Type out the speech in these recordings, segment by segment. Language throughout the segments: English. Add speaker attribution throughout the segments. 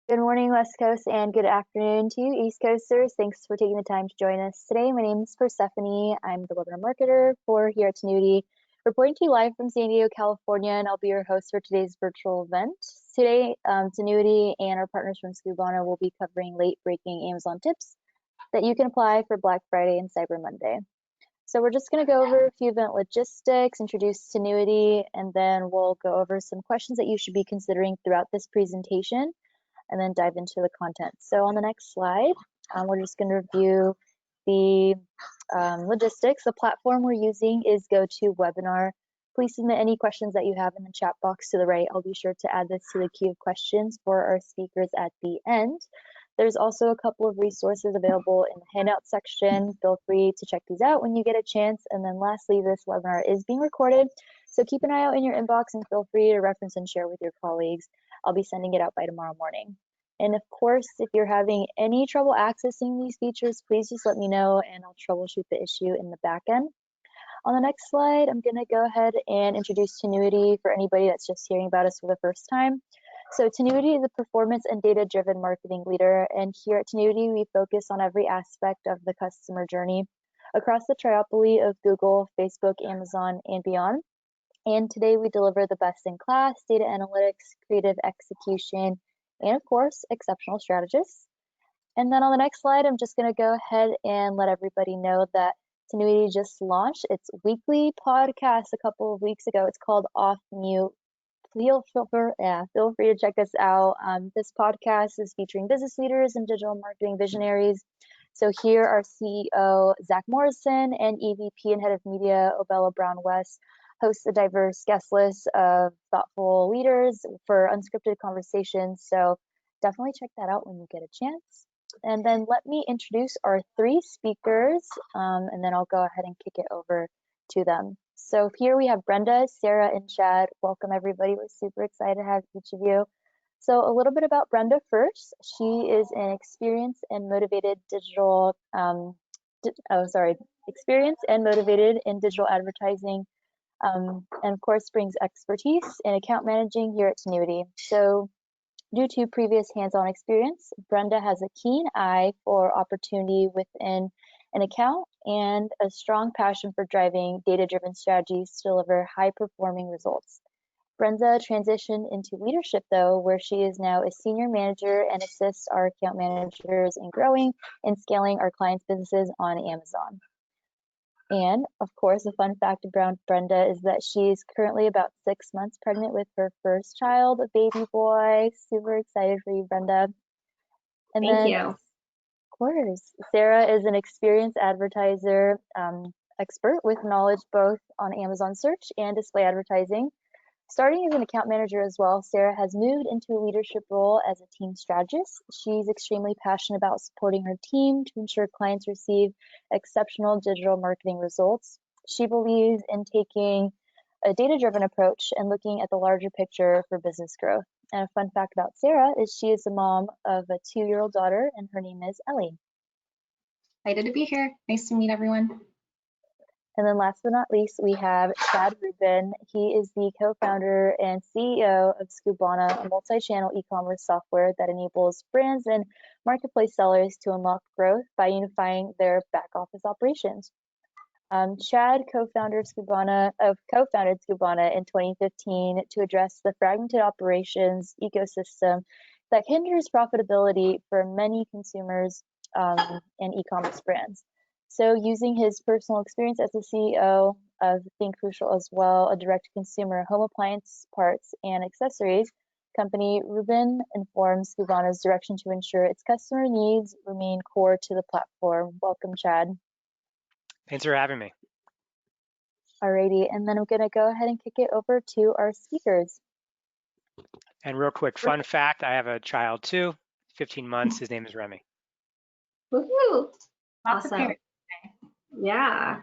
Speaker 1: Good morning, West Coast, and good afternoon to you, East Coasters. Thanks for taking the time to join us today. My name is Persephone. I'm the webinar marketer for here at Tinuiti, reporting to you live from San Diego, California, and I'll be your host for today's virtual event. Today, Tinuiti and our partners from Skubana will be covering late-breaking Amazon tips that you can apply for Black Friday and Cyber Monday. So we're just going to go over a few event logistics, introduce Tinuiti, and then we'll go over some questions that you should be considering throughout this presentation, and then dive into the content. So on the next slide, we're just going to review the logistics. The platform we're using is GoToWebinar. Please submit any questions that you have in the chat box to the right. I'll be sure to add this to the queue of questions for our speakers at the end. There's also a couple of resources available in the handout section. Feel free to check these out when you get a chance. And then lastly, this webinar is being recorded, so keep an eye out in your inbox and feel free to reference and share with your colleagues. I'll be sending it out by tomorrow morning. And of course, if you're having any trouble accessing these features, please just let me know and I'll troubleshoot the issue in the back end. On the next slide, I'm going to go ahead and introduce Tinuiti for anybody that's just hearing about us for the first time. So Tinuiti is a performance and data-driven marketing leader, and here at Tinuiti, we focus on every aspect of the customer journey across the triopoly of Google, Facebook, Amazon, and beyond. And today we deliver the best-in-class data analytics, creative execution, and of course, exceptional strategists. And then on the next slide, I'm just going to go ahead and let everybody know that Tinuiti just launched its weekly podcast a couple of weeks ago. It's called Off Mute. Feel free to check us out. This podcast is featuring business leaders and digital marketing visionaries. So here our CEO, Zach Morrison, and EVP and Head of Media, Obella Brown-West, hosts a diverse guest list of thoughtful leaders for unscripted conversations. So definitely check that out when you get a chance. And then let me introduce our three speakers, and then I'll go ahead and kick it over to them. So here we have Brenda, Sarah, and Chad. Welcome, everybody. We're super excited to have each of you. So a little bit about Brenda first. She is an experienced and motivated in digital advertising, and of course brings expertise in account managing here at Tinuiti. So due to previous hands-on experience, Brenda has a keen eye for opportunity within an account and a strong passion for driving data-driven strategies to deliver high-performing results. Brenda transitioned into leadership, though, where she is now a senior manager and assists our account managers in growing and scaling our clients' businesses on Amazon. And of course, a fun fact about Brenda is that she's currently about 6 months pregnant with her first child, a baby boy. Super excited for you, Brenda. And
Speaker 2: Thank you.
Speaker 1: Of course, Sarah is an experienced advertiser expert with knowledge both on Amazon search and display advertising. Starting as an account manager as well, Sarah has moved into a leadership role as a team strategist. She's extremely passionate about supporting her team to ensure clients receive exceptional digital marketing results. She believes in taking a data-driven approach and looking at the larger picture for business growth. And a fun fact about Sarah is she is the mom of a 2-year-old daughter, and her name is Ellie.
Speaker 2: Excited to be here. Nice to meet everyone.
Speaker 1: And then last but not least, we have Chad Rubin. He is the co-founder and CEO of Skubana, a multi-channel e-commerce software that enables brands and marketplace sellers to unlock growth by unifying their back office operations. Chad co-founded Skubana in 2015 to address the fragmented operations ecosystem that hinders profitability for many consumers and e-commerce brands. So using his personal experience as the CEO of Think Crucial as well, a direct-to-consumer home appliance parts and accessories company, Rubin informs Skubana's direction to ensure its customer needs remain core to the platform. Welcome, Chad.
Speaker 3: Thanks for having me.
Speaker 1: Alrighty, and then I'm going to go ahead and kick it over to our speakers.
Speaker 3: And real quick, fun fact, I have a child too, 15 months. His name is Remy.
Speaker 2: Woohoo! Awesome. Yeah.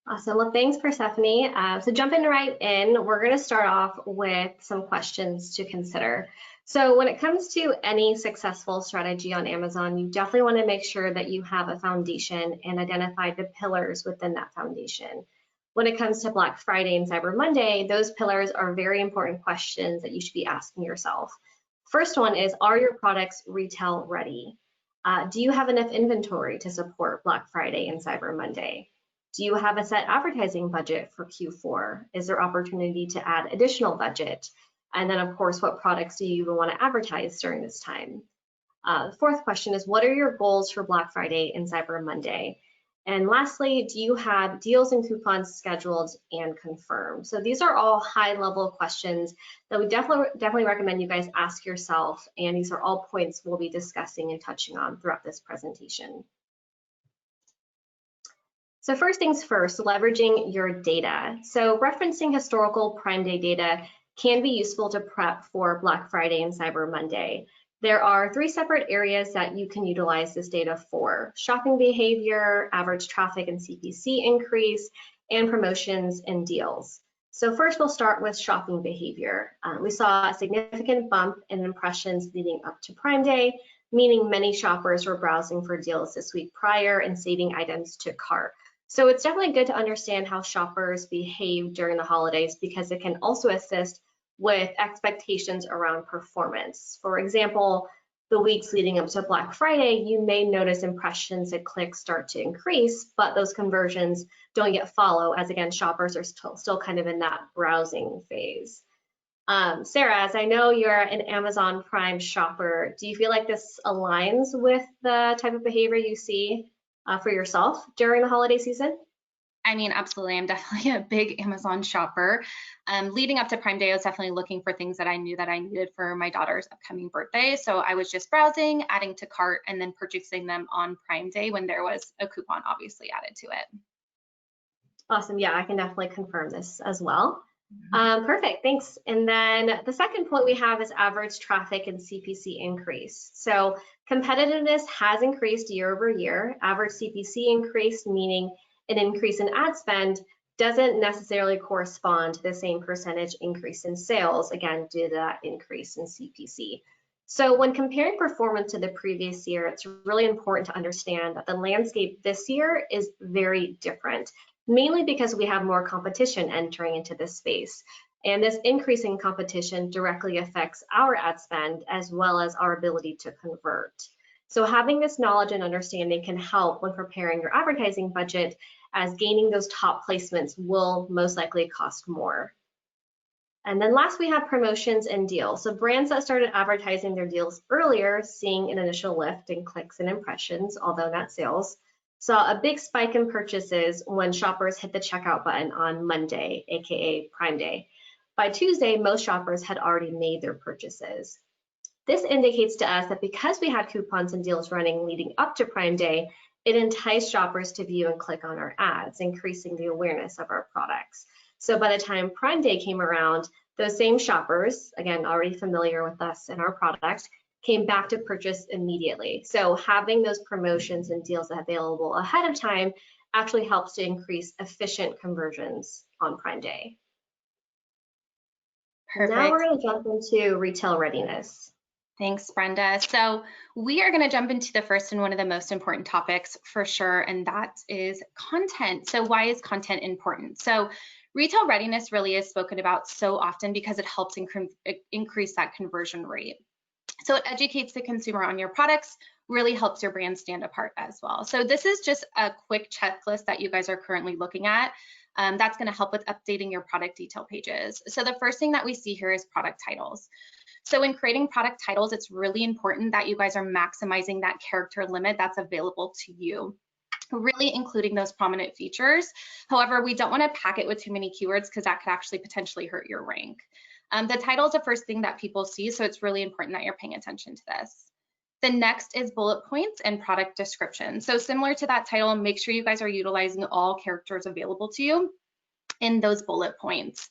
Speaker 2: Awesome. Well, thanks, Persephone. So jumping right in, we're going to start off with some questions to consider. So when it comes to any successful strategy on Amazon, you definitely want to make sure that you have a foundation and identify the pillars within that foundation. When it comes to Black Friday and Cyber Monday, those pillars are very important questions that you should be asking yourself. First one is, are your products retail ready? Do you have enough inventory to support Black Friday and Cyber Monday? Do you have a set advertising budget for Q4? Is there opportunity to add additional budget? And then, of course, what products do you even want to advertise during this time? The fourth question is, what are your goals for Black Friday and Cyber Monday? And lastly, do you have deals and coupons scheduled and confirmed? So these are all high-level questions that we definitely recommend you guys ask yourself, and these are all points we'll be discussing and touching on throughout this presentation. So first things first, leveraging your data. So referencing historical Prime Day data can be useful to prep for Black Friday and Cyber Monday. There are 3 separate areas that you can utilize this data for: shopping behavior, average traffic and CPC increase, and promotions and deals. So first we'll start with shopping behavior. We saw a significant bump in impressions leading up to Prime Day, meaning many shoppers were browsing for deals this week prior and saving items to cart. So it's definitely good to understand how shoppers behave during the holidays, because it can also assist with expectations around performance. For example, the weeks leading up to Black Friday, you may notice impressions and clicks start to increase, but those conversions don't yet follow, as again, shoppers are still kind of in that browsing phase. Sarah, as I know you're an Amazon Prime shopper, do you feel like this aligns with the type of behavior you see for yourself during the holiday season?
Speaker 4: I mean, absolutely. I'm definitely a big Amazon shopper. Leading up to Prime Day, I was definitely looking for things that I knew that I needed for my daughter's upcoming birthday. So I was just browsing, adding to cart, and then purchasing them on Prime Day when there was a coupon obviously added to it.
Speaker 2: Awesome. Yeah, I can definitely confirm this as well. Perfect, thanks. And then the second point we have is average traffic and CPC increase. So competitiveness has increased year over year. Average CPC increased, meaning an increase in ad spend doesn't necessarily correspond to the same percentage increase in sales, again, due to that increase in CPC. So when comparing performance to the previous year, it's really important to understand that the landscape this year is very different, mainly because we have more competition entering into this space. And this increasing competition directly affects our ad spend as well as our ability to convert. So having this knowledge and understanding can help when preparing your advertising budget, as gaining those top placements will most likely cost more. And then last, we have promotions and deals. So brands that started advertising their deals earlier, seeing an initial lift in clicks and impressions, although not sales, saw a big spike in purchases when shoppers hit the checkout button on Monday, aka Prime Day. By Tuesday, most shoppers had already made their purchases. This indicates to us that because we had coupons and deals running leading up to Prime Day, it enticed shoppers to view and click on our ads, increasing the awareness of our products. So by the time Prime Day came around, those same shoppers, again, already familiar with us and our product, came back to purchase immediately. So having those promotions and deals available ahead of time actually helps to increase efficient conversions on Prime Day. Perfect. Now we're going to jump into retail readiness.
Speaker 4: Thanks, Brenda. So we are going to jump into the first and one of the most important topics for sure, and that is content. So why is content important? So retail readiness really is spoken about so often because it helps increase that conversion rate. So it educates the consumer on your products, really helps your brand stand apart as well. So this is just a quick checklist that you guys are currently looking at. That's going to help with updating your product detail pages. So the first thing that we see here is product titles. So in creating product titles, it's really important that you guys are maximizing that character limit that's available to you, really including those prominent features. However, we don't want to pack it with too many keywords because that could actually potentially hurt your rank. The title is the first thing that people see, so it's really important that you're paying attention to this. The next is bullet points and product description. So similar to that title, make sure you guys are utilizing all characters available to you in those bullet points.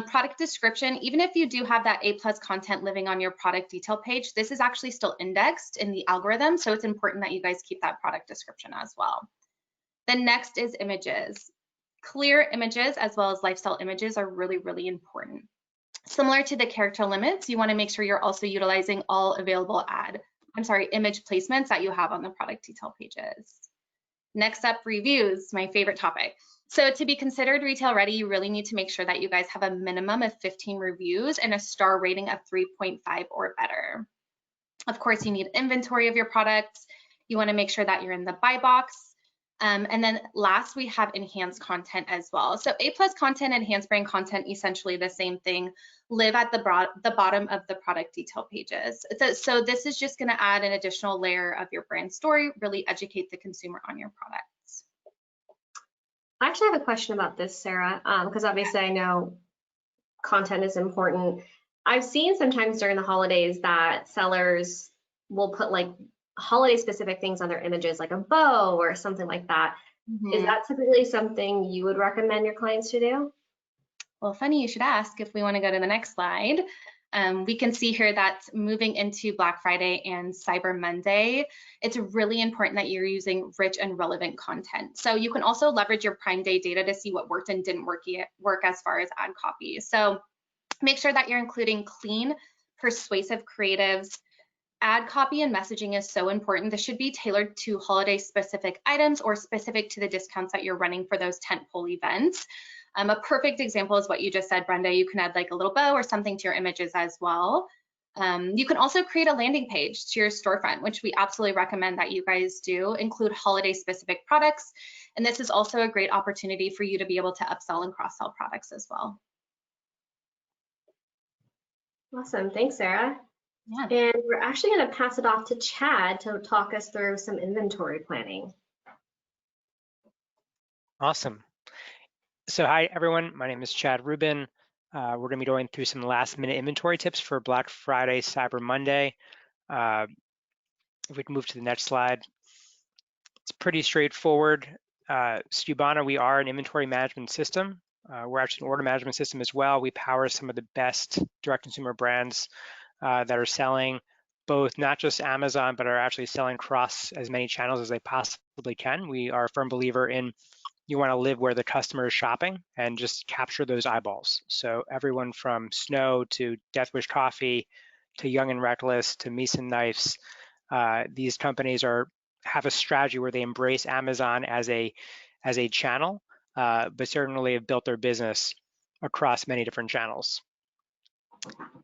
Speaker 4: Product description, even if you do have that A+ content living on your product detail page, this is actually still indexed in the algorithm, so it's important that you guys keep that product description as well. The next is images. Clear images as well as lifestyle images are really, really important. Similar to the character limits, you want to make sure you're also utilizing all available image placements that you have on the product detail pages. Next up, reviews, my favorite topic. So to be considered retail ready, you really need to make sure that you guys have a minimum of 15 reviews and a star rating of 3.5 or better. Of course, you need inventory of your products. You want to make sure that you're in the buy box. And then last, we have enhanced content as well. So A+ content, enhanced brand content, essentially the same thing, live at the bottom of the product detail pages. So this is just going to add an additional layer of your brand story, really educate the consumer on your products.
Speaker 2: I actually have a question about this, Sarah, because obviously I know content is important. I've seen sometimes during the holidays that sellers will put like holiday specific things on their images, like a bow or something like that. Is that typically something you would recommend your clients to do?
Speaker 4: Well, funny you should ask. If we want to go to the next slide, we can see here that moving into Black Friday and Cyber Monday, it's really important that you're using rich and relevant content. So you can also leverage your Prime Day data to see what worked and didn't work as far as ad copy. So make sure that you're including clean, persuasive creatives. Ad copy and messaging is so important. This should be tailored to holiday specific items or specific to the discounts that you're running for those tentpole events. A perfect example is what you just said, Brenda. You can add like a little bow or something to your images as well. You can also create a landing page to your storefront, which we absolutely recommend that you guys do. Include holiday specific products. And this is also a great opportunity for you to be able to upsell and cross-sell products as well.
Speaker 2: Awesome, thanks, Sarah.
Speaker 4: Yeah.
Speaker 2: And we're actually going to pass it off to Chad to talk us through some inventory planning.
Speaker 3: Awesome. So hi, everyone. My name is Chad Rubin. We're going to be going through some last-minute inventory tips for Black Friday, Cyber Monday. If we can move to the next slide. It's pretty straightforward. Stubana, we are an inventory management system. We're actually an order management system as well. We power some of the best direct-consumer brands that are selling both not just Amazon, but are actually selling across as many channels as they possibly can. We are a firm believer in you want to live where the customer is shopping and just capture those eyeballs. So everyone from Snow to Death Wish Coffee to Young and Reckless to Meeson Knives, these companies have a strategy where they embrace Amazon as a channel, but certainly have built their business across many different channels.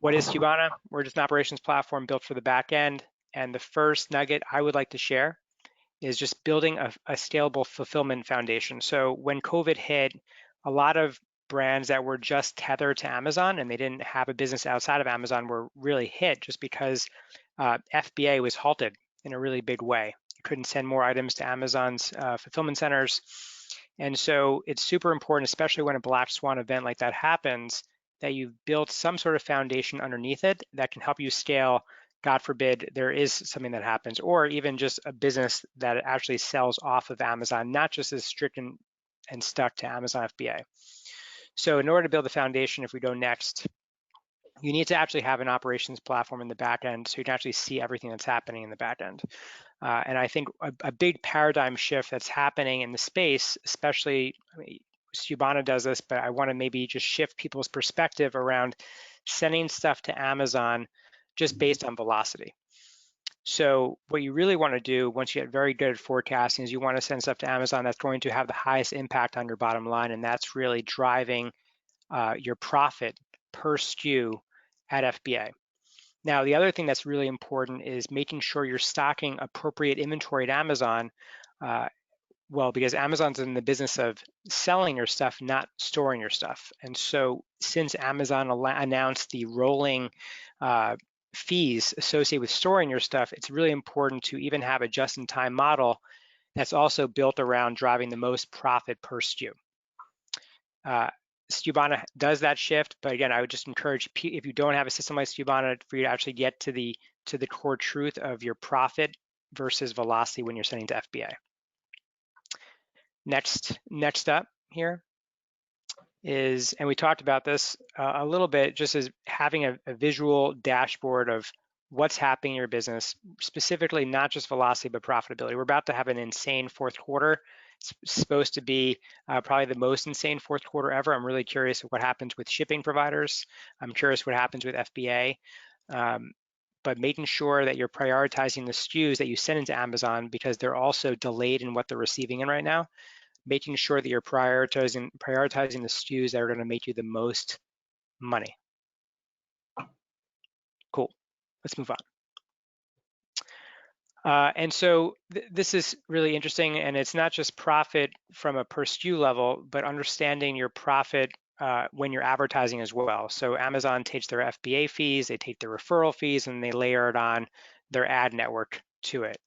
Speaker 3: What is Stubana? We're just an operations platform built for the back end. And the first nugget I would like to share is just building a scalable fulfillment foundation. So when COVID hit, a lot of brands that were just tethered to Amazon and they didn't have a business outside of Amazon were really hit just because FBA was halted in a really big way. You couldn't send more items to Amazon's fulfillment centers. And so it's super important, especially when a Black Swan event like that happens, that you've built some sort of foundation underneath it that can help you scale. God forbid there is something that happens, or even just a business that actually sells off of Amazon, not just as strict and stuck to Amazon FBA. So in order to build the foundation, if we go next, you need to actually have an operations platform in the back end so you can actually see everything that's happening in the back end. And I think a big paradigm shift that's happening in the space, especially, Stubana does this, but I want to maybe just shift people's perspective around sending stuff to Amazon just based on velocity. So what you really want to do once you get very good at forecasting is you want to send stuff to Amazon that's going to have the highest impact on your bottom line, and that's really driving your profit per SKU at FBA. Now, the other thing that's really important is making sure you're stocking appropriate inventory at Amazon. Well, because Amazon's in the business of selling your stuff, not storing your stuff. And so since Amazon announced the rolling fees associated with storing your stuff, it's really important to even have a just-in-time model that's also built around driving the most profit per SKU. Stubana does that shift, but again, I would just encourage, if you don't have a system like Stubana, for you to actually get to the core truth of your profit versus velocity when you're sending to FBA. Next up here is, and we talked about this a little bit, just as having a visual dashboard of what's happening in your business, specifically not just velocity, but profitability. We're about to have an insane fourth quarter. It's supposed to be probably the most insane fourth quarter ever. I'm really curious what happens with shipping providers. I'm curious what happens with FBA. But making sure that you're prioritizing the SKUs that you send into Amazon because they're also delayed in what they're receiving in right now. making sure that you're prioritizing the SKUs that are going to make you the most money. Cool. Let's move on. And so this is really interesting, and it's not just profit from a per SKU level, but understanding your profit when you're advertising as well. So Amazon takes their FBA fees, they take their referral fees, and they layer it on their ad network to it.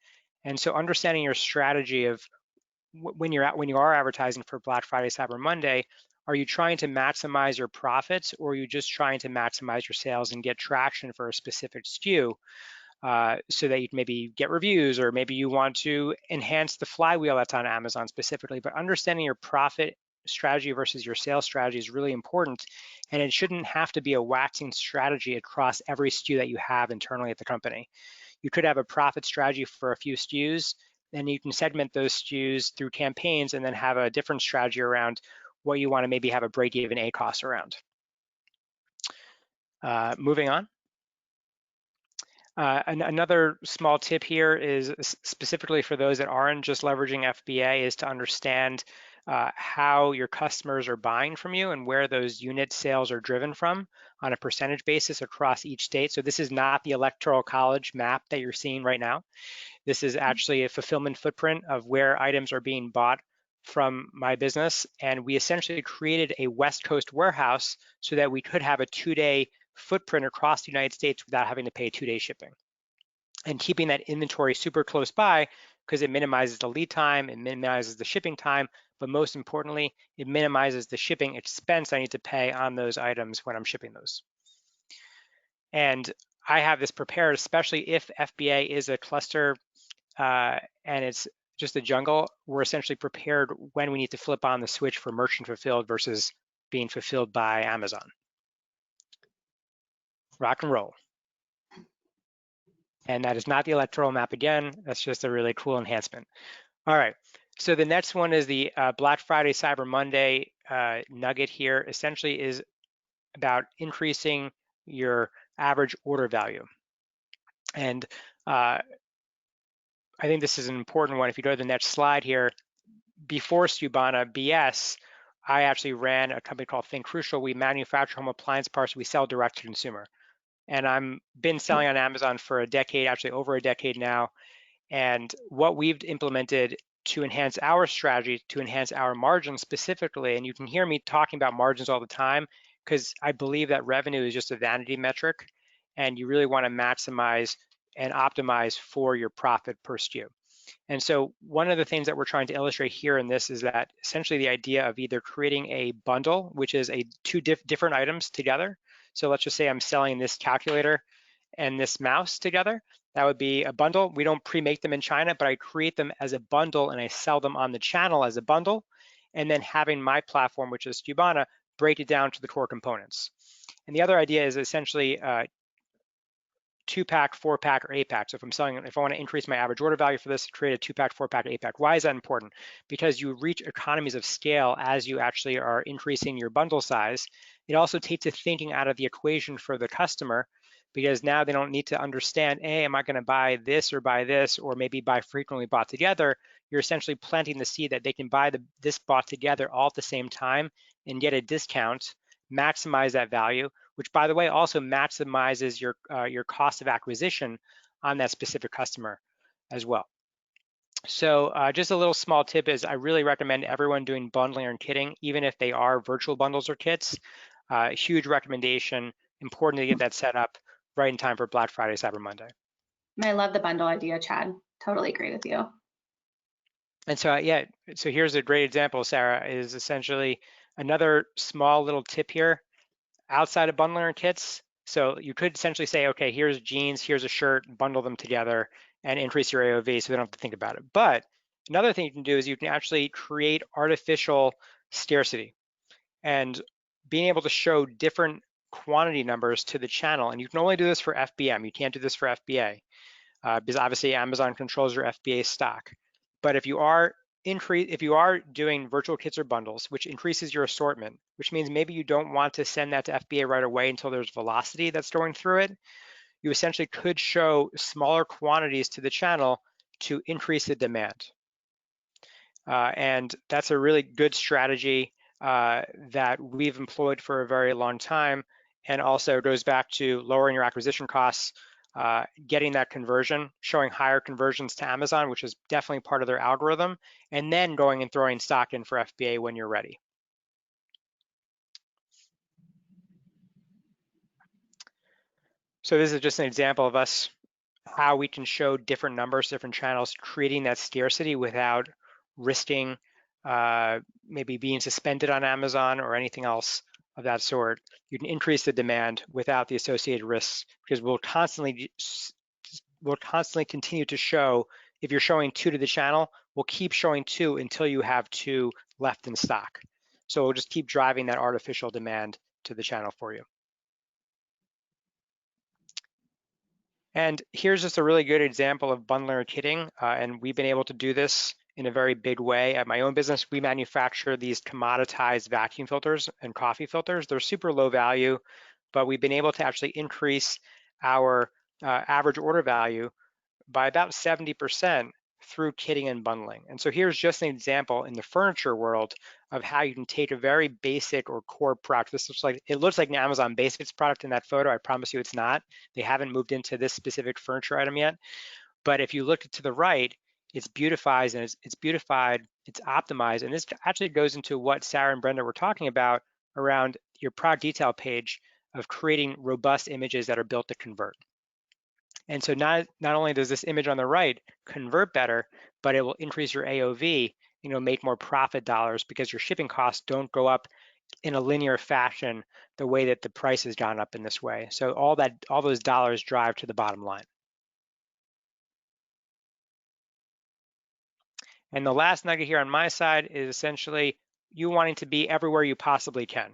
Speaker 3: And so understanding your strategy of when you are advertising for Black Friday, Cyber Monday, are you trying to maximize your profits, or are you just trying to maximize your sales and get traction for a specific SKU? So that you can maybe get reviews, or maybe you want to enhance the flywheel that's on Amazon specifically. But understanding your profit strategy versus your sales strategy is really important, and it shouldn't have to be a waxing strategy across every SKU that you have internally at the company. You could have a profit strategy for a few SKUs, and you can segment those SKUs through campaigns and then have a different strategy around what you want to maybe have a break-even ACoS around. Moving on. Another small tip here is specifically for those that aren't just leveraging FBA, is to understand how your customers are buying from you and where those unit sales are driven from on a percentage basis across each state. So this is not the Electoral College map that you're seeing right now. This is actually a fulfillment footprint of where items are being bought from my business. And we essentially created a West Coast warehouse so that we could have a 2-day footprint across the United States without having to pay 2-day shipping. And keeping that inventory super close by, because it minimizes the lead time, it minimizes the shipping time, but most importantly, it minimizes the shipping expense I need to pay on those items when I'm shipping those. And I have this prepared, especially if FBA is a cluster and it's just a jungle, we're essentially prepared when we need to flip on the switch for merchant fulfilled versus being fulfilled by Amazon. Rock and roll. And that is not the electoral map again, that's just a really cool enhancement. All right, so the next one is the Black Friday, Cyber Monday nugget here. Essentially is about increasing your average order value. And I think this is an important one. If you go to the next slide here, before Stubana BS, I actually ran a company called Think Crucial. We manufacture home appliance parts, we sell direct to consumer. And I've been selling on Amazon for a decade, actually over a decade now. And what we've implemented to enhance our strategy, to enhance our margins specifically, and you can hear me talking about margins all the time, because I believe that revenue is just a vanity metric, and you really want to maximize and optimize for your profit per SKU. And so one of the things that we're trying to illustrate here in this is that essentially the idea of either creating a bundle, which is two different items together. So let's just say I'm selling this calculator and this mouse together. That would be a bundle. We don't pre-make them in China, but I create them as a bundle and I sell them on the channel as a bundle. And then having my platform, which is Stubana, break it down to the core components. And the other idea is essentially 2-pack, 4-pack, or 8-pack. So if I want to increase my average order value for this, create a 2-pack, 4-pack, 8-pack. Why is that important? Because you reach economies of scale as you actually are increasing your bundle size. It also takes the thinking out of the equation for the customer, because now they don't need to understand, hey, am I going to buy this, or maybe buy frequently bought together. You're essentially planting the seed that they can buy this bought together all at the same time and get a discount, maximize that value, which by the way also maximizes your cost of acquisition on that specific customer as well. So just a little small tip is I really recommend everyone doing bundling and kitting, even if they are virtual bundles or kits. Huge recommendation, important to get that set up right in time for Black Friday, Cyber Monday.
Speaker 4: I love the bundle idea, Chad. Totally agree with you.
Speaker 3: And so yeah, so here's a great example, Sarah, is essentially another small little tip here. Outside of bundling and kits, so you could essentially say, okay, here's jeans, here's a shirt, bundle them together and increase your AOV so they don't have to think about it. But another thing you can do is you can actually create artificial scarcity and being able to show different quantity numbers to the channel. And you can only do this for FBM. You can't do this for FBA because obviously Amazon controls your FBA stock. But if you are doing virtual kits or bundles, which increases your assortment, which means maybe you don't want to send that to FBA right away until there's velocity that's going through it, you essentially could show smaller quantities to the channel to increase the demand. And that's a really good strategy that we've employed for a very long time, and also goes back to lowering your acquisition costs, getting that conversion, showing higher conversions to Amazon, which is definitely part of their algorithm, and then going and throwing stock in for FBA when you're ready. So this is just an example of us, how we can show different numbers, different channels, creating that scarcity without risking maybe being suspended on Amazon or anything else of that sort. You can increase the demand without the associated risks, because we'll constantly continue to show. If you're showing 2 to the channel, we'll keep showing 2 until you have 2 left in stock. So we'll just keep driving that artificial demand to the channel for you. And here's just a really good example of bundling or kitting, and we've been able to do this in a very big way. At my own business, we manufacture these commoditized vacuum filters and coffee filters. They're super low value, but we've been able to actually increase our average order value by about 70% through kitting and bundling. And so here's just an example in the furniture world of how you can take a very basic or core product. It looks like an Amazon Basics product in that photo. I promise you it's not. They haven't moved into this specific furniture item yet. But if you look to the right, it's beautified and it's beautified, it's optimized. And this actually goes into what Sarah and Brenda were talking about around your product detail page of creating robust images that are built to convert. And so not only does this image on the right convert better, but it will increase your AOV, make more profit dollars, because your shipping costs don't go up in a linear fashion the way that the price has gone up in this way. So all those dollars drive to the bottom line. And the last nugget here on my side is essentially you wanting to be everywhere you possibly can.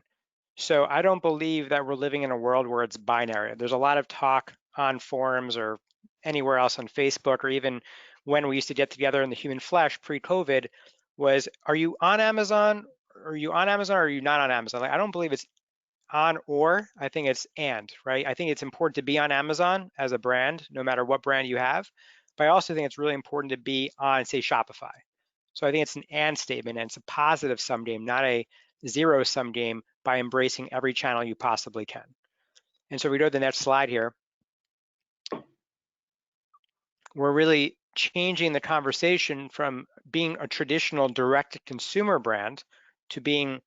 Speaker 3: So I don't believe that we're living in a world where it's binary. There's a lot of talk on forums or anywhere else on Facebook, or even when we used to get together in the human flesh pre-COVID, was, are you on Amazon? Are you on Amazon or are you not on Amazon? I don't believe it's on or, I think it's and, right? I think it's important to be on Amazon as a brand, no matter what brand you have. But I also think it's really important to be on, say, Shopify. So I think it's an and statement, and it's a positive sum game, not a zero sum game, by embracing every channel you possibly can. And so we go to the next slide here. We're really changing the conversation from being a traditional direct-to-consumer brand to being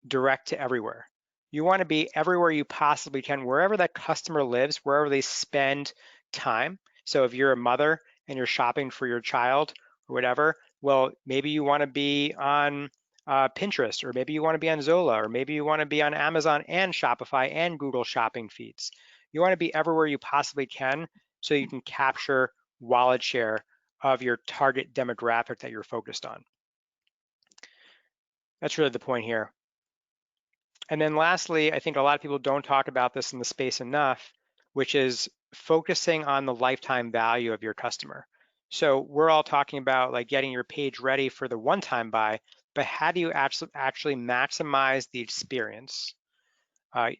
Speaker 3: direct to everywhere. You want to be everywhere you possibly can, wherever that customer lives, wherever they spend time. So if you're a mother and you're shopping for your child or whatever, well, maybe you want to be on Pinterest, or maybe you want to be on Zola, or maybe you want to be on Amazon and Shopify and Google shopping feeds. You want to be everywhere you possibly can so you can capture wallet share of your target demographic that you're focused on. That's really the point here. And then lastly, I think a lot of people don't talk about this in the space enough, which is focusing on the lifetime value of your customer. So we're all talking about like getting your page ready for the one-time buy, but how do you actually maximize the experience,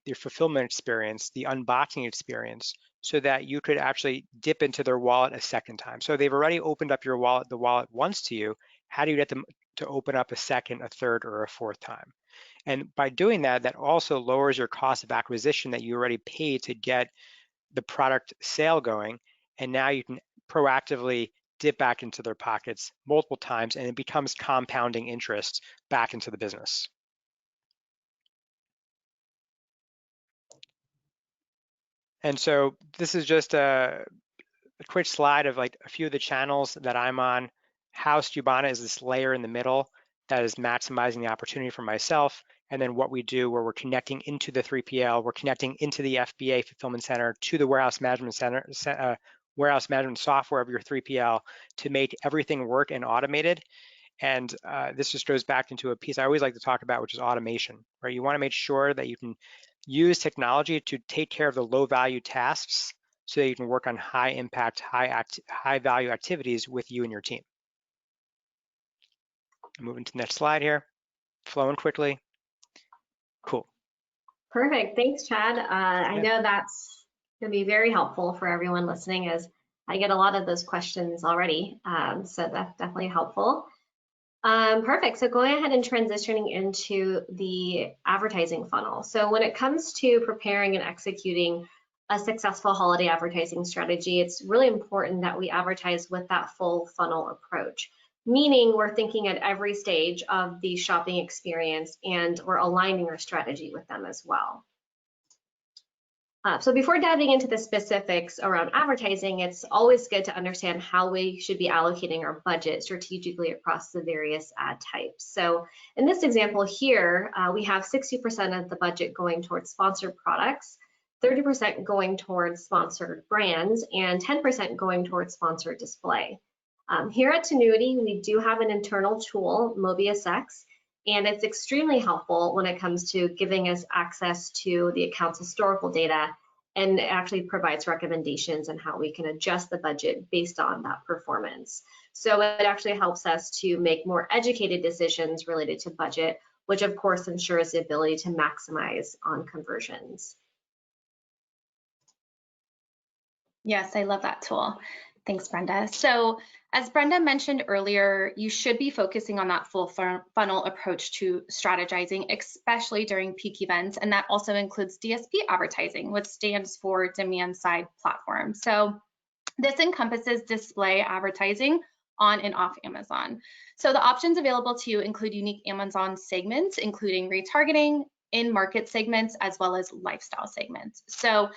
Speaker 3: your fulfillment experience, the unboxing experience, so that you could actually dip into their wallet a second time? So they've already opened up your wallet, the wallet once to you. How do you get them to open up a second, a third, or a fourth time? And by doing that, that also lowers your cost of acquisition that you already paid to get the product sale going. And now you can proactively dip back into their pockets multiple times, and it becomes compounding interest back into the business. And so this is just a quick slide of like a few of the channels that I'm on. House Cubana is this layer in the middle that is maximizing the opportunity for myself. And then what we do, where we're connecting into the 3PL, we're connecting into the FBA fulfillment center, to the warehouse management center, warehouse management software of your 3PL, to make everything work and automated. And this just goes back into a piece I always like to talk about, which is automation, right? You want to make sure that you can use technology to take care of the low value tasks so that you can work on high impact, high value activities with you and your team. Moving to the next slide here, flowing quickly. Cool.
Speaker 2: Perfect. Thanks, Chad. I know that's going to be very helpful for everyone listening, as I get a lot of those questions already. So that's definitely helpful. Perfect. So going ahead and transitioning into the advertising funnel. So when it comes to preparing and executing a successful holiday advertising strategy, it's really important that we advertise with that full funnel approach, meaning we're thinking at every stage of the shopping experience and we're aligning our strategy with them as well. So before diving into the specifics around advertising, it's always good to understand how we should be allocating our budget strategically across the various ad types. So in this example here, we have 60% of the budget going towards sponsored products, 30% going towards sponsored brands, and 10% going towards sponsored display. Here at Tinuiti, we do have an internal tool, MobiusX, and it's extremely helpful when it comes to giving us access to the account's historical data, and it actually provides recommendations on how we can adjust the budget based on that performance. So it actually helps us to make more educated decisions related to budget, which of course ensures the ability to maximize on conversions.
Speaker 4: Yes, I love that tool. Thanks, Brenda. So as Brenda mentioned earlier, you should be focusing on that full funnel approach to strategizing, especially during peak events. And that also includes DSP advertising, which stands for demand side platform. So this encompasses display advertising on and off Amazon. So the options available to you include unique Amazon segments, including retargeting, in-market segments, as well as lifestyle segments. So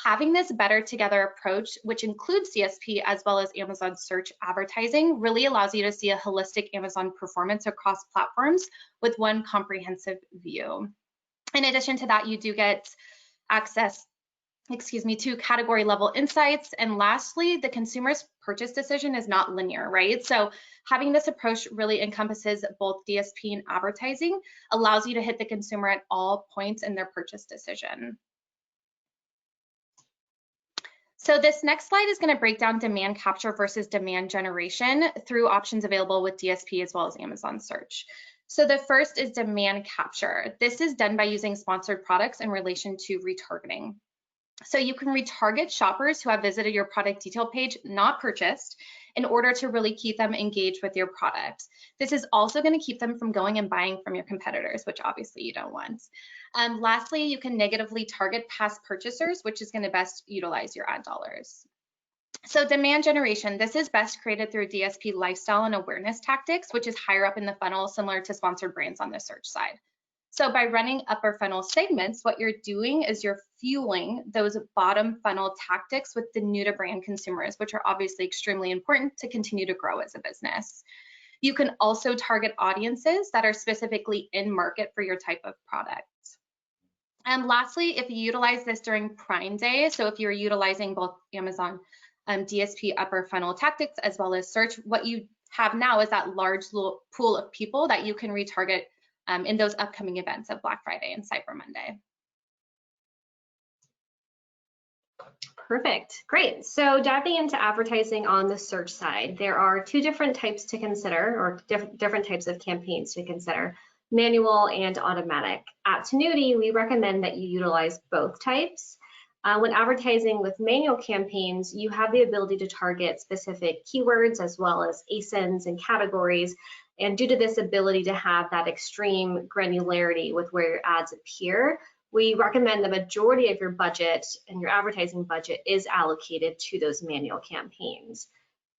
Speaker 4: having this better together approach, which includes DSP as well as Amazon search advertising, really allows you to see a holistic Amazon performance across platforms with one comprehensive view. In addition to that, you do get access, to category level insights. And lastly, the consumer's purchase decision is not linear, right? So having this approach really encompasses both DSP and advertising, allows you to hit the consumer at all points in their purchase decision. So this next slide is going to break down demand capture versus demand generation through options available with DSP as well as Amazon search. So the first is demand capture. This is done by using sponsored products in relation to retargeting. So you can retarget shoppers who have visited your product detail page, not purchased, in order to really keep them engaged with your product. This is also going to keep them from going and buying from your competitors, which obviously you don't want. Lastly, you can negatively target past purchasers, which is going to best utilize your ad dollars. So demand generation, this is best created through DSP lifestyle and awareness tactics, which is higher up in the funnel, similar to sponsored brands on the search side. So by running upper funnel segments, what you're doing is you're fueling those bottom funnel tactics with the new to brand consumers, which are obviously extremely important to continue to grow as a business. You can also target audiences that are specifically in market for your type of product. And lastly, if you utilize this during Prime Day, so if you're utilizing both Amazon DSP upper funnel tactics as well as search, what you have now is that large pool of people that you can retarget in those upcoming events of Black Friday and Cyber Monday.
Speaker 2: Perfect, great. So diving into advertising on the search side, there are two different types to consider, or different types of campaigns to consider, manual and automatic. At Tinuiti, we recommend that you utilize both types. When advertising with manual campaigns, you have the ability to target specific keywords as well as ASINs and categories. And due to this ability to have that extreme granularity with where your ads appear, we recommend the majority of your budget and your advertising budget is allocated to those manual campaigns.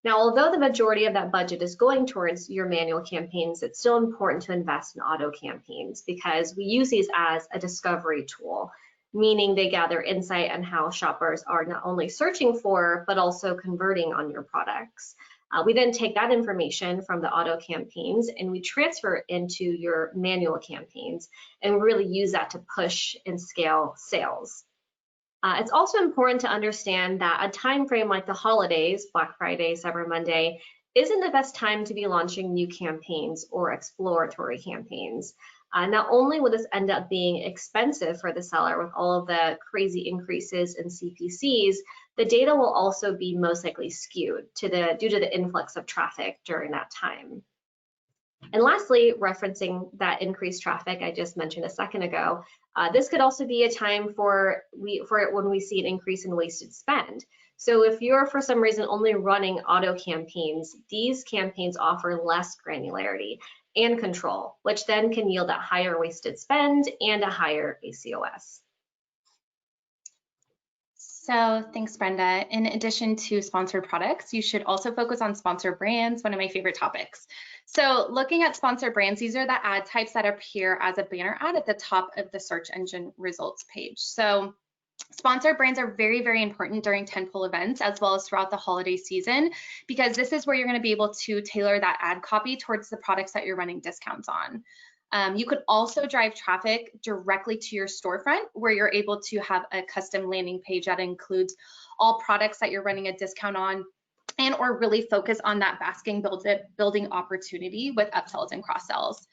Speaker 2: Now, although the majority of that budget is going towards your manual campaigns, it's still important to invest in auto campaigns because we use these as a discovery tool, meaning they gather insight on how shoppers are not only searching for, but also converting on your products. We then take that information from the auto campaigns and we transfer it into your manual campaigns and really use that to push and scale sales. It's also important to understand that a time frame like the holidays, Black Friday, Cyber Monday, isn't the best time to be launching new campaigns or exploratory campaigns. Not only will this end up being expensive for the seller with all of the crazy increases in CPCs, the data will also be most likely skewed due to the influx of traffic during that time. And lastly, referencing that increased traffic I just mentioned a second ago, this could also be a time for when we see an increase in wasted spend. So if you're for some reason only running auto campaigns, these campaigns offer less granularity and control, which then can yield a higher wasted spend and a higher ACOS.
Speaker 4: So thanks, Brenda. In addition to sponsored products, you should also focus on sponsored brands, one of my favorite topics. So looking at sponsored brands, these are the ad types that appear as a banner ad at the top of the search engine results page. So sponsored brands are very, very important during tentpole events as well as throughout the holiday season, because this is where you're going to be able to tailor that ad copy towards the products that you're running discounts on. You could also drive traffic directly to your storefront, where you're able to have a custom landing page that includes all products that you're running a discount on, and or really focus on that basket building opportunity with upsells and cross sells.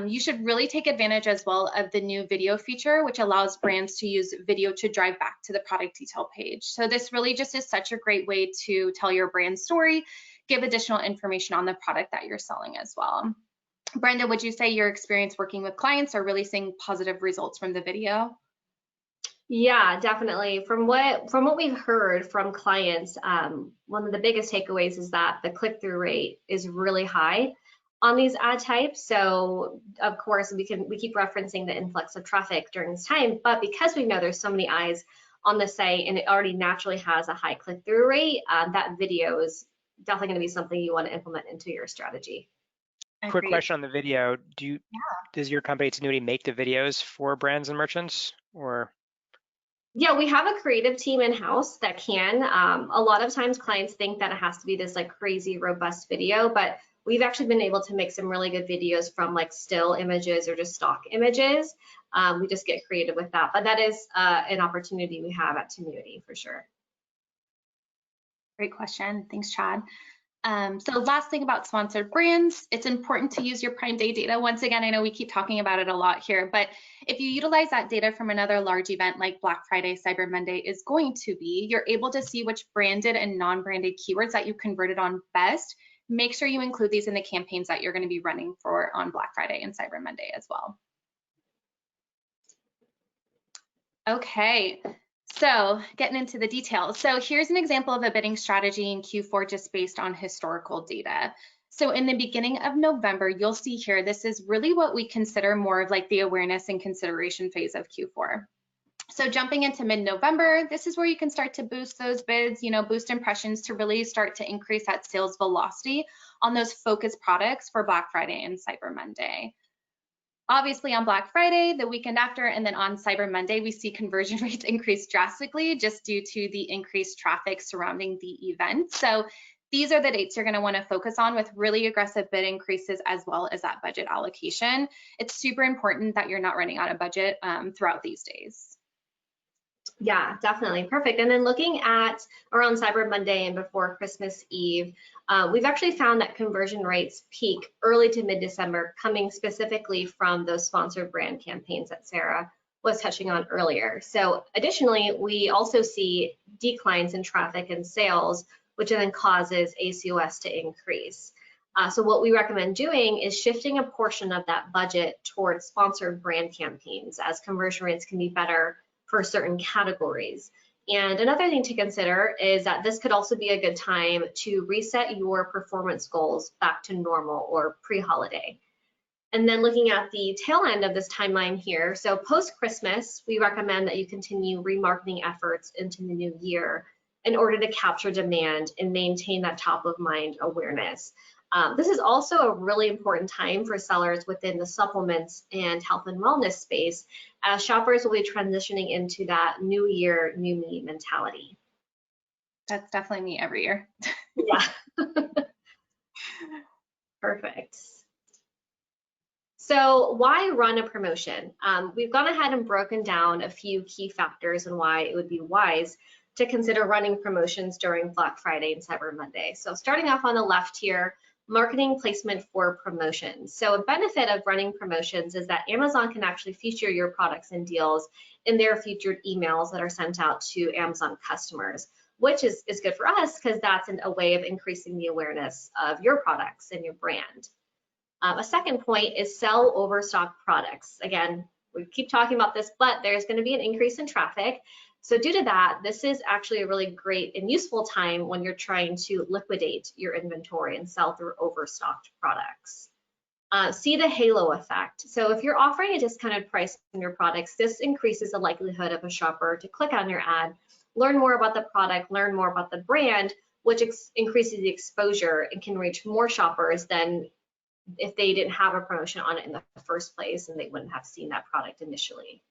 Speaker 4: You should really take advantage as well of the new video feature, which allows brands to use video to drive back to the product detail page. So this really just is such a great way to tell your brand story, give additional information on the product that you're selling as well. Brenda, would you say your experience working with clients are really seeing positive results from the video?
Speaker 2: Yeah, definitely. From what we've heard from clients, one of the biggest takeaways is that the click-through rate is really high on these ad types. So of course we keep referencing the influx of traffic during this time, but because we know there's so many eyes on the site and it already naturally has a high click-through rate, that video is definitely going to be something you want to implement into your strategy.
Speaker 3: Quick question on the video. Does your company Tinuiti make the videos for brands and merchants, or?
Speaker 2: Yeah, we have a creative team in-house that can. A lot of times clients think that it has to be this like crazy robust video, but we've actually been able to make some really good videos from like still images or just stock images. We just get creative with that, but that is an opportunity we have at Tinuiti for sure.
Speaker 4: Great question. Thanks, Chad. So last thing about sponsored brands, it's important to use your Prime Day data. Once again, I know we keep talking about it a lot here, but if you utilize that data from another large event like Black Friday, Cyber Monday is going to be, you're able to see which branded and non-branded keywords that you converted on best. Make sure you include these in the campaigns that you're going to be running for on Black Friday and Cyber Monday as well. Okay. So getting into the details. So here's an example of a bidding strategy in Q4 just based on historical data. So in the beginning of November, you'll see here, this is really what we consider more of like the awareness and consideration phase of Q4. So jumping into mid-November, this is where you can start to boost those bids, boost impressions to really start to increase that sales velocity on those focused products for Black Friday and Cyber Monday. Obviously on Black Friday, the weekend after, and then on Cyber Monday, we see conversion rates increase drastically just due to the increased traffic surrounding the event. So these are the dates you're going to want to focus on with really aggressive bid increases as well as that budget allocation. It's super important that you're not running out of budget throughout these days.
Speaker 2: Yeah, definitely. Perfect. And then looking at around Cyber Monday and before Christmas Eve, we've actually found that conversion rates peak early to mid-December, coming specifically from those sponsored brand campaigns that Sarah was touching on earlier. So additionally, we also see declines in traffic and sales, which then causes ACOS to increase. So what we recommend doing is shifting a portion of that budget towards sponsored brand campaigns, as conversion rates can be better for certain categories. And another thing to consider is that this could also be a good time to reset your performance goals back to normal or pre-holiday. And then looking at the tail end of this timeline here, so post-Christmas, we recommend that you continue remarketing efforts into the new year in order to capture demand and maintain that top of mind awareness. This is also a really important time for sellers within the supplements and health and wellness space, as shoppers will be transitioning into that new year, new me mentality.
Speaker 4: That's definitely me every year.
Speaker 2: Yeah. Perfect. So why run a promotion? We've gone ahead and broken down a few key factors and why it would be wise to consider running promotions during Black Friday and Cyber Monday. So starting off on the left here, marketing placement for promotions. So a benefit of running promotions is that Amazon can actually feature your products and deals in their featured emails that are sent out to Amazon customers, which is good for us because that's a way of increasing the awareness of your products and your brand. A second point is sell overstocked products. Again, we keep talking about this, but there's going to be an increase in traffic. So due to that, this is actually a really great and useful time when you're trying to liquidate your inventory and sell through overstocked products. See the halo effect. So if you're offering a discounted price on your products, this increases the likelihood of a shopper to click on your ad, learn more about the product, learn more about the brand, which increases the exposure and can reach more shoppers than if they didn't have a promotion on it in the first place and they wouldn't have seen that product initially.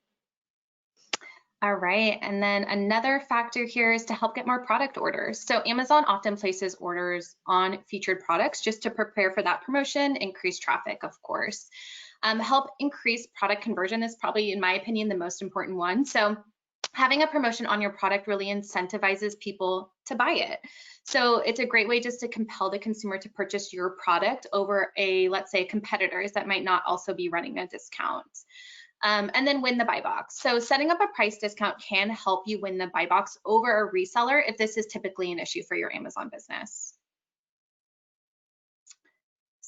Speaker 4: All right, and then another factor here is to help get more product orders. So Amazon often places orders on featured products just to prepare for that promotion, increase traffic, of course. Help increase product conversion is probably, in my opinion, the most important one. So having a promotion on your product really incentivizes people to buy it. So it's a great way just to compel the consumer to purchase your product over let's say, competitors that might not also be running a discount. And then win the buy box. So setting up a price discount can help you win the buy box over a reseller if this is typically an issue for your Amazon business.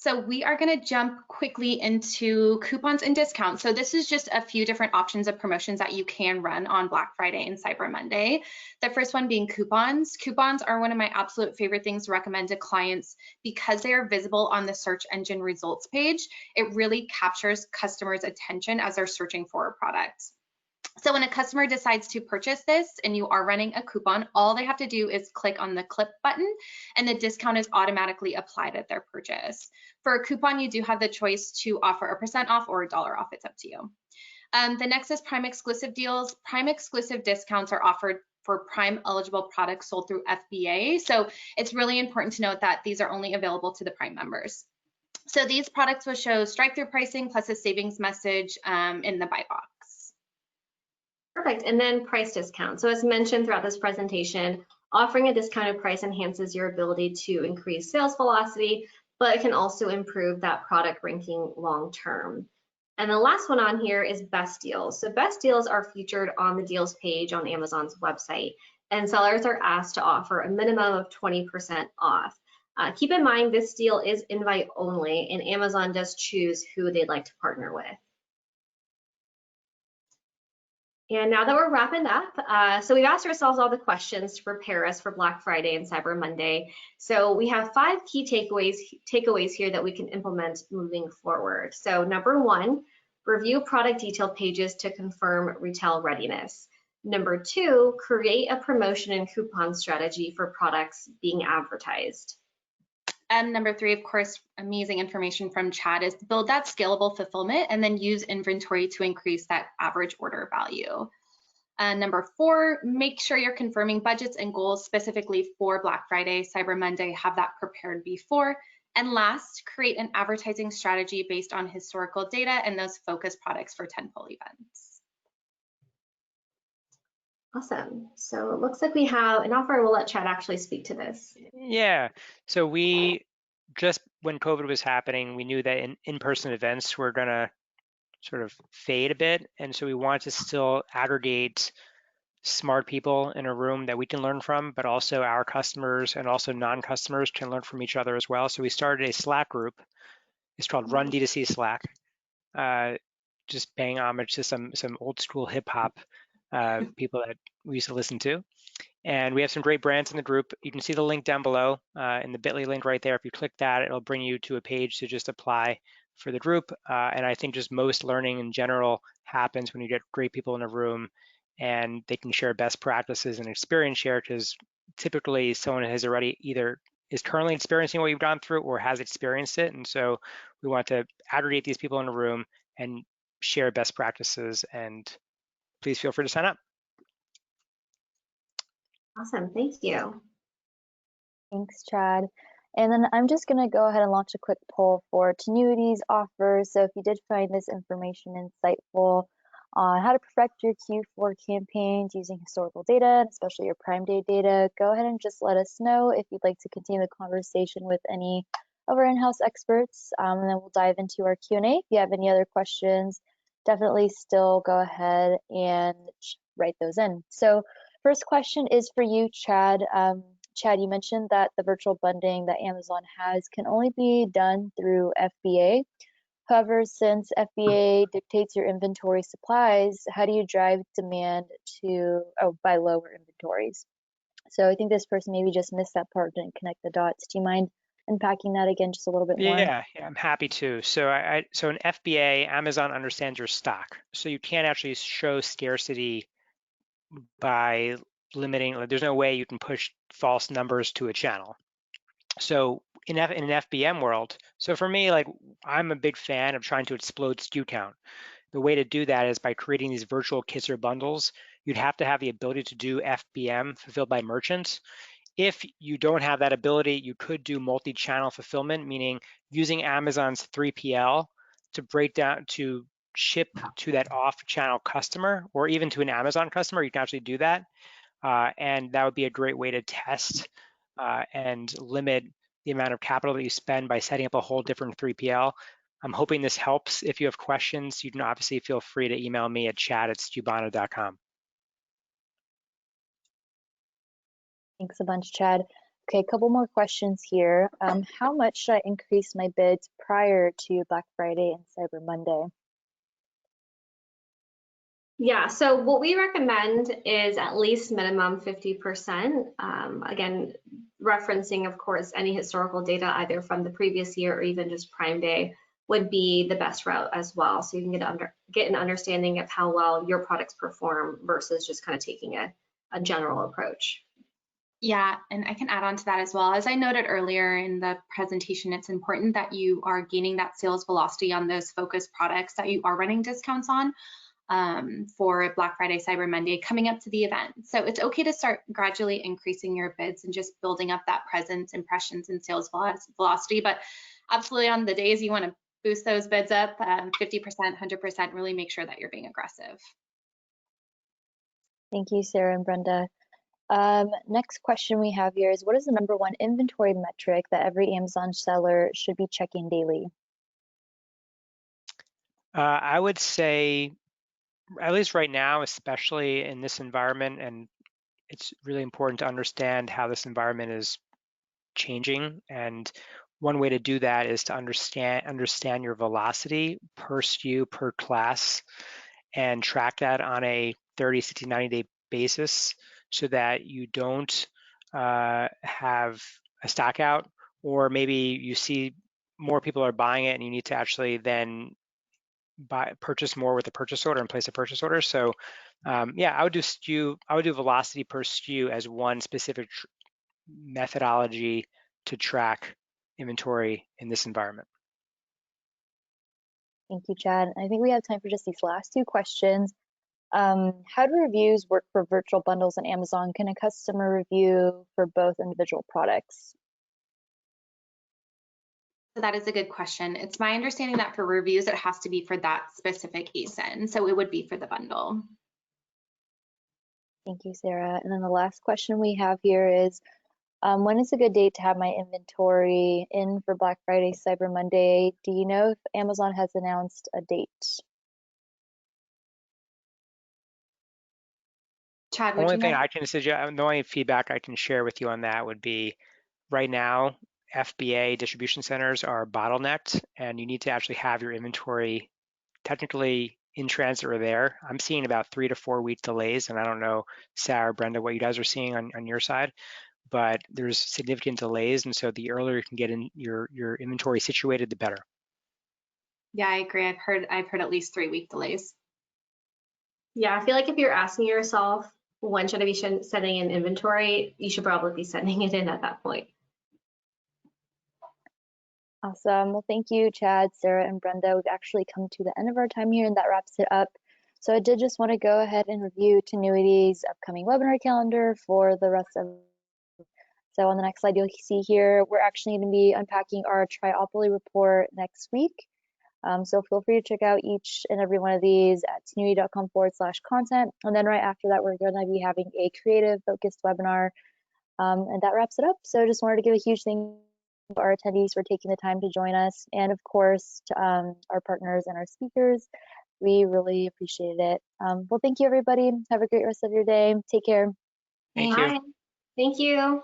Speaker 4: So we are going to jump quickly into coupons and discounts. So this is just a few different options of promotions that you can run on Black Friday and Cyber Monday. The first one being coupons. Coupons are one of my absolute favorite things to recommend to clients because they are visible on the search engine results page. It really captures customers' attention as they're searching for a product. So when a customer decides to purchase this and you are running a coupon, all they have to do is click on the clip button and the discount is automatically applied at their purchase. For a coupon, you do have the choice to offer a % off or $1 off. It's up to you. The next is Prime exclusive deals. Prime exclusive discounts are offered for Prime eligible products sold through FBA. So it's really important to note that these are only available to the Prime members. So these products will show strike-through pricing plus a savings message in the buy box.
Speaker 2: Perfect, and then price discount. So as mentioned throughout this presentation, offering a discounted price enhances your ability to increase sales velocity, but it can also improve that product ranking long term. And the last one on here is best deals. So best deals are featured on the deals page on Amazon's website, and sellers are asked to offer a minimum of 20% off. Keep in mind, this deal is invite only, and Amazon does choose who they'd like to partner with. And now that we're wrapping up, so we've asked ourselves all the questions to prepare us for Black Friday and Cyber Monday. So we have 5 key takeaways here that we can implement moving forward. So number 1, review product detail pages to confirm retail readiness. Number 2, create a promotion and coupon strategy for products being advertised.
Speaker 4: And number 3, of course, amazing information from Chad, is build that scalable fulfillment and then use inventory to increase that average order value. Number 4, make sure you're confirming budgets and goals specifically for Black Friday, Cyber Monday, have that prepared before. And last, create an advertising strategy based on historical data and those focus products for tentpole events.
Speaker 2: Awesome. So it looks like we have an offer. We'll let Chad actually speak to this.
Speaker 3: Yeah. So we just, when COVID was happening, we knew that in-person events were going to sort of fade a bit. And so we wanted to still aggregate smart people in a room that we can learn from, but also our customers and also non-customers can learn from each other as well. So we started a Slack group. It's called Run D2C Slack, just paying homage to some old school hip hop people that we used to listen to. And we have some great brands in the group. You can see the link down below in the bit.ly link right there. If you click that, it'll bring you to a page to just apply for the group. And I think just most learning in general happens when you get great people in a room and they can share best practices and experience share, because typically someone has already either is currently experiencing what you've gone through or has experienced it. And so we want to aggregate these people in a room and share best practices, and please feel free to sign up.
Speaker 2: Awesome, thank you.
Speaker 1: Thanks, Chad. And then I'm just going to go ahead and launch a quick poll for Tinuiti's offers. So if you did find this information insightful on how to perfect your Q4 campaigns using historical data, and especially your Prime Day data, go ahead and just let us know if you'd like to continue the conversation with any of our in-house experts, and then we'll dive into our Q&A. If you have any other questions, definitely still go ahead and write those in. So first question is for you, Chad. Chad, you mentioned that the virtual bundling that Amazon has can only be done through FBA. However, since FBA dictates your inventory supplies, how do you drive demand to by lower inventories? So I think this person maybe just missed that part, didn't connect the dots. Do you mind unpacking that again just a little bit more?
Speaker 3: Yeah, I'm happy to. So so in FBA, Amazon understands your stock. So you can't actually show scarcity by limiting, like, there's no way you can push false numbers to a channel. So in an FBM world, so for me, like, I'm a big fan of trying to explode SKU count. The way to do that is by creating these virtual kits or bundles. You'd have to have the ability to do FBM fulfilled by merchants. If you don't have that ability, you could do multi-channel fulfillment, meaning using Amazon's 3PL to break down, to ship to that off-channel customer, or even to an Amazon customer. You can actually do that. And that would be a great way to test and limit the amount of capital that you spend by setting up a whole different 3PL. I'm hoping this helps. If you have questions, you can obviously feel free to email me at chat@stubano.com.
Speaker 1: Thanks a bunch, Chad. Okay, a couple more questions here. How much should I increase my bids prior to Black Friday and Cyber Monday?
Speaker 2: Yeah, so what we recommend is at least minimum 50%. Again, referencing, of course, any historical data either from the previous year or even just Prime Day would be the best route as well. So you can get an understanding of how well your products perform versus just kind of taking a general approach.
Speaker 4: Yeah, and I can add on to that as well. As I noted earlier in the presentation, it's important that you are gaining that sales velocity on those focused products that you are running discounts on for Black Friday, Cyber Monday coming up to the event. So it's okay to start gradually increasing your bids and just building up that presence, impressions, and sales velocity. But absolutely on the days you want to boost those bids up 50%, 100%, really make sure that you're being aggressive.
Speaker 1: Thank you, Sarah and Brenda. Next question we have here is, what is the #1 inventory metric that every Amazon seller should be checking daily?
Speaker 3: I would say, at least right now, especially in this environment, and it's really important to understand how this environment is changing. And one way to do that is to understand your velocity per SKU, per class, and track that on a 30, 60, 90-day basis so that you don't have a stock out, or maybe you see more people are buying it and you need to actually then purchase more with a purchase order and place a purchase order. So yeah, I would do velocity per SKU as one specific methodology to track inventory in this environment.
Speaker 1: Thank you, Chad. I think we have time for just these last two questions. How do reviews work for virtual bundles on Amazon? Can a customer review for both individual products?
Speaker 4: So that is a good question. It's my understanding that for reviews, it has to be for that specific ASIN. So it would be for the bundle.
Speaker 1: Thank you, Sarah. And then the last question we have here is, when is a good date to have my inventory in for Black Friday, Cyber Monday? Do you know if Amazon has announced a date?
Speaker 4: Chad,
Speaker 3: The only thing I can suggest, the only feedback I can share with you on that would be, right now, FBA distribution centers are bottlenecked, and you need to actually have your inventory technically in transit or there. I'm seeing about 3 to 4 week delays, and I don't know, Sarah, Brenda, what you guys are seeing on your side, but there's significant delays, and so the earlier you can get in your inventory situated, the better.
Speaker 4: Yeah, I agree. I've heard at least 3 week delays.
Speaker 2: Yeah, I feel like if you're asking yourself, when should I be sending in inventory, you should probably be sending it in at that point.
Speaker 1: Awesome. Well, thank you, Chad, Sarah, and Brenda. We've actually come to the end of our time here, and that wraps it up. So I did just want to go ahead and review Tinuiti's upcoming webinar calendar for the rest of. So on the next slide, you'll see here, we're actually going to be unpacking our Triopoly report next week. So feel free to check out each and every one of these at tinuiti.com/content. And then right after that, we're going to be having a creative focused webinar. And that wraps it up. So just wanted to give a huge thank you to our attendees for taking the time to join us. And of course, to our partners and our speakers. We really appreciate it. Well, thank you, everybody. Have a great rest of your day. Take care.
Speaker 3: Thank you.
Speaker 2: Bye. Thank you.